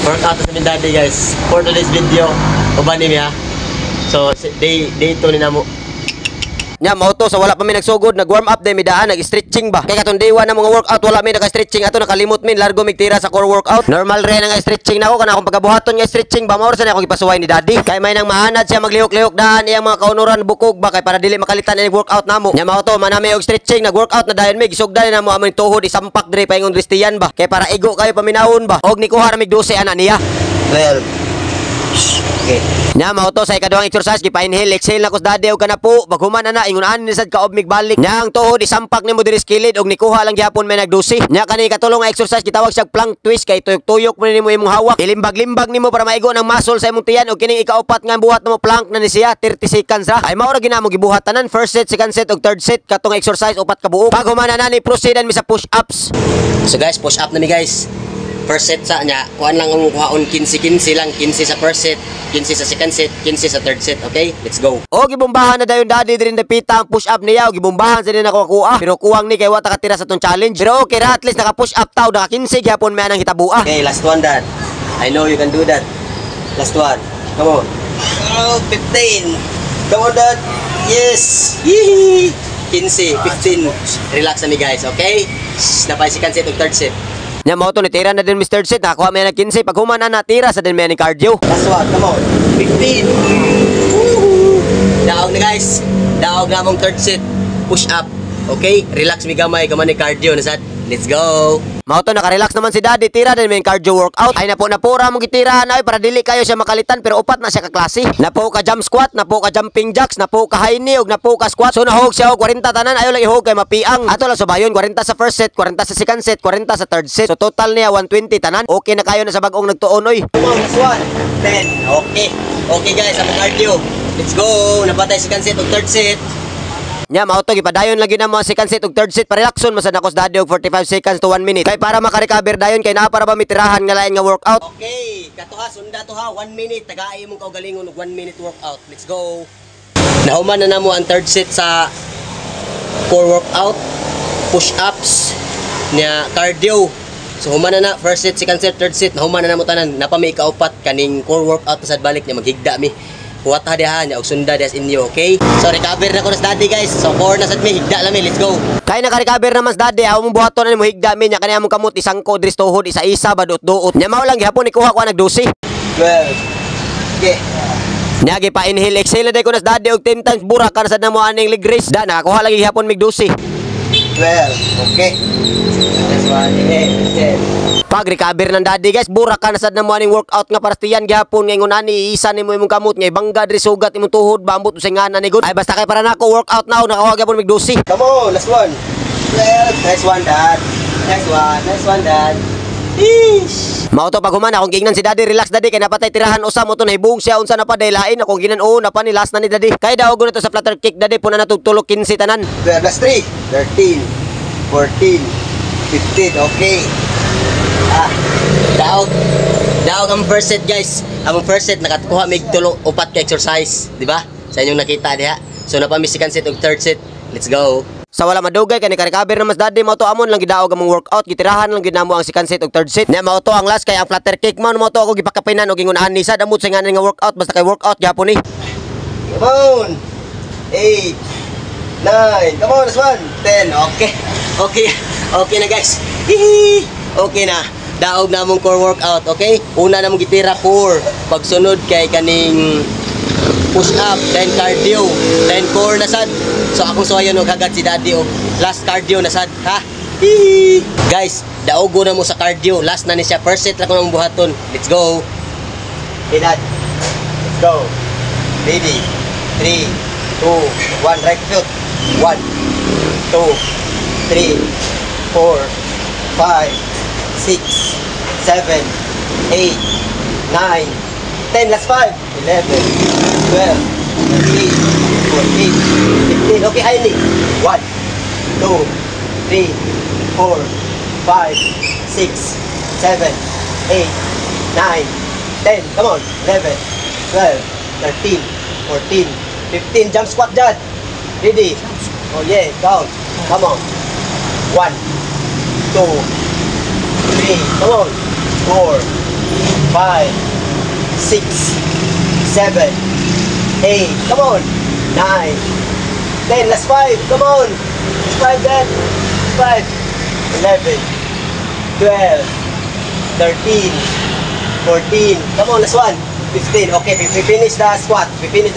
Workout sa min daddy guys. For today's video, uban ni ha. So day 2 ni namo. Nya mao to sa wala pa mi nagsugod, nag-warm up day mi daan, nag-stretching ba. Kay katong day 1 na mga workout wala mi naka-stretching ato nakalimot min largo mig tira sa core workout. Normal re nga stretching nako kana akong pagabuhaton nga stretching ba mao sa akong gipasuway ni daddy. Kay may nang maanad siya maglihok-lihok daan iyang mga kaunuran bukog ba kay para dili makalitan ini workout namo. Nya mao to manami og stretching nag-workout na dayon mi gisugdan na mo among tuhod isampak dire paingon Kristiyan ba. Kay para igo kayo paminahon ba. Og ni kuha ra mig 12 ana niya. 12. Okay. Nya mao to sa ikaduhang exercise gipa-inhale exhale na kos daddy og kana po paghuman ana ingon ni sad kaob mig balik. Nya ang tuhod isampak nimo diri sa kilid og nikuha lang gyapon may nagdusi. Nya kani katulong nga exercise gitawag siya plank twist kay tuyok-tuyok mo nimo imong hawak. Ilimbag-limbag nimo para maigo ng muscle sa imong tiyan og kining ikaupat nga buhat nimo plank na ni siya 30 seconds ra. Ay mao ra ginamo gibuhat tanan first set, second set ug third set katong exercise upat ka buok. Paghuman na ni proceed mi sa push ups. So guys, push up na mi guys. First set sa nya, kuan lang ang kuhaon 15-15 lang, 15 sa first set, 15 sa second set, 15 sa third set, okay? Let's go. O gibombahan na dayon daddy diri napita ang push up niya, o gibombahan sa din ako kuha. Pero kuwang ni kay wa ta katira sa tong challenge. Pero okay ra at least naka push up taw, naka 15 gyapon may anang hitabua. Okay, last one dad. I know you can do that. Last one. Come on. Oh, 15. Come on dad. Yes. Yee. 15, 15. Relax na mi guys, okay? Napay second set ug third set. Nya mao to nitira na din Mr. Set nakuha may na 15 pag human na natira sa din may ni cardio. Last one, come on. 15. Daog na guys. Daog na mong third set. Push up. Okay? Relax mi gamay ni cardio na sad. Let's go. Mao to naka-relax naman si daddy tira din may cardio workout. Ay napura mo gitirahan ay para dili kayo siya makalitan pero upat na siya ka klase. Napo ka jump squat, napo ka jumping jacks, napo ka high knee ug napo ka squat. So nahog siya og 40 tanan ayo lang ihog kay mapiang. Ato lang subayon 40 sa first set, 40 sa second set, 40 sa third set. So total niya 120 tanan. Okay na kayo na sa bag-ong nagtuon oy. Come on, next one. 10. Okay. Okay guys, ang cardio. Let's go. Napatay second set ug third set. Nya mao to gipadayon lagi na mo second set ug third set para relaxon masad nako sa daddy og 45 seconds to 1 minute. Kay para maka-recover dayon kay naa para ba mitirahan nga lain nga workout. Okay, katuha sunda to ha 1 minute tagaay mong kaugalingon og 1 minute workout. Let's go. Nahuman na namo ang third set sa core workout, push ups, nya cardio. So human na first set, second set, third set nahuman na namo tanan napami kaupat kaning core workout sad balik nya maghigda mi. Kuwat ha diha nya og sunda des inyo, okay? So recover na ko sa daddy guys. So core na sad mi higda lami, let's go. Kay naka-recover na mas daddy, aw mong buhaton na mo higda mi nya kani among kamot isang ko diri tuhod isa-isa badot-duot. Nya mao lang gihapon ikuha ko nagdusi. 12. Okay. Nya gipa-inhale exhale day ko na sa daddy og 10 times burak kan sad na mo aning leg raise. Da nakakuha lagi gihapon mig dusi. 12. Okay. That's one. Okay. Pag recover ng daddy guys, burak ka na sad na mo aning workout nga parastiyan gihapon nga ingon ani isa nimo imong kamot nga bangga diri sugat imong tuhod bambot usay ngana ni good. Ay basta kay para nako workout now nakawag gyapon mig dusi. Come on, last one. Nice one dad. Next one. Nice one dad. Ish. Mao to pag human akong gingnan si daddy, relax daddy kay napatay tirahan usa mo to nahibong siya unsa na pa daylain akong ginan-o na pa ni last na ni daddy. Kay daog na to sa flutter kick daddy puna na tugtulok 15 tanan. 12 plus 3, 13, 14, 15. Okay. Daog ang first set guys. Ang first set nakakuha mig tulo upat ka exercise, di ba? Sa inyong nakita diha. So napami second set ug third set. Let's go. Sa wala madugay kay naka-recover na mas daddy mao to amon lang gidaog among workout, gitirahan lang gid namo ang second set ug third set. Nya mao to ang last kay ang flutter kick man mo to ako gipakapinan og ingon ani sad amot sa ngana nga workout basta kay workout gyapon ni. Come on. 8 9. Come on, last one. 10. Okay. Okay. Okay na guys. Okay na. Daog na mong core workout, okay? Una na mong gitira 4. Pagsunod kay kaning push up, then cardio, then core na sad. So akong suwayon og hagat si daddy og last cardio na sad, ha? Hee! Guys, daogo na mo sa cardio. Last na ni siya. First set lang ko nang buhaton. Let's go. Okay, dad. Let's go. Ready. 3, 2, 1. Right foot. 1, 2, 3, 4, 5, 6, 7, 8, 9, 10, last 5, 11, 12, 13, 14, 15, okay, highly, 1, 2, 3, 4, 5, 6, 7, 8, 9, 10, come on, 11, 12, 13, 14, 15, jump squat dyan, ready, oh yeah, count, come on, 1, 2, 3, come on, 4, 5, 6, 7, 8, come on, 9, 10, last 5, come on, last 5 then, 5, 11, 12, 13, 14, come on, last 1, 15, okay, we finish the squat, ready,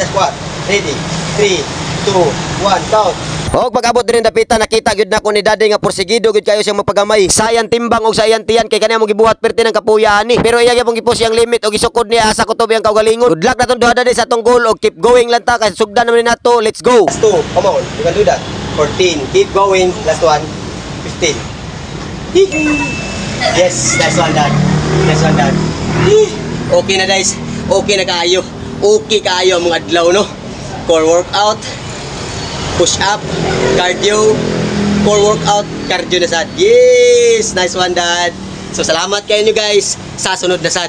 3, 2, 1, count. Og pag-abot din dapita nakita gyud nako ni Daddy nga porsigido gyud kayo siyang magpagamay. Sayan timbang og sayan tiyan kay kaniya mong gibuhat perti ng kapuyahan ni. Pero iya gyapon gipos yang limit og isukod niya asa kutob yang kaugalingon. Good luck na tong duha Daddy sa tong goal og keep going lang ta kay sugdan naman ni nato. Let's go. Last 2. Come on. You can do that. 14. Keep going. Last 1. 15. Yes, that's one done. That's one done. Okay na guys. Okay na kaayo. Okay kaayo ang mga adlaw no. Core workout. Push up, cardio, core workout, cardio na sad. Yes! Nice one, Dad. So, salamat kayo nyo guys sa sunod na sad.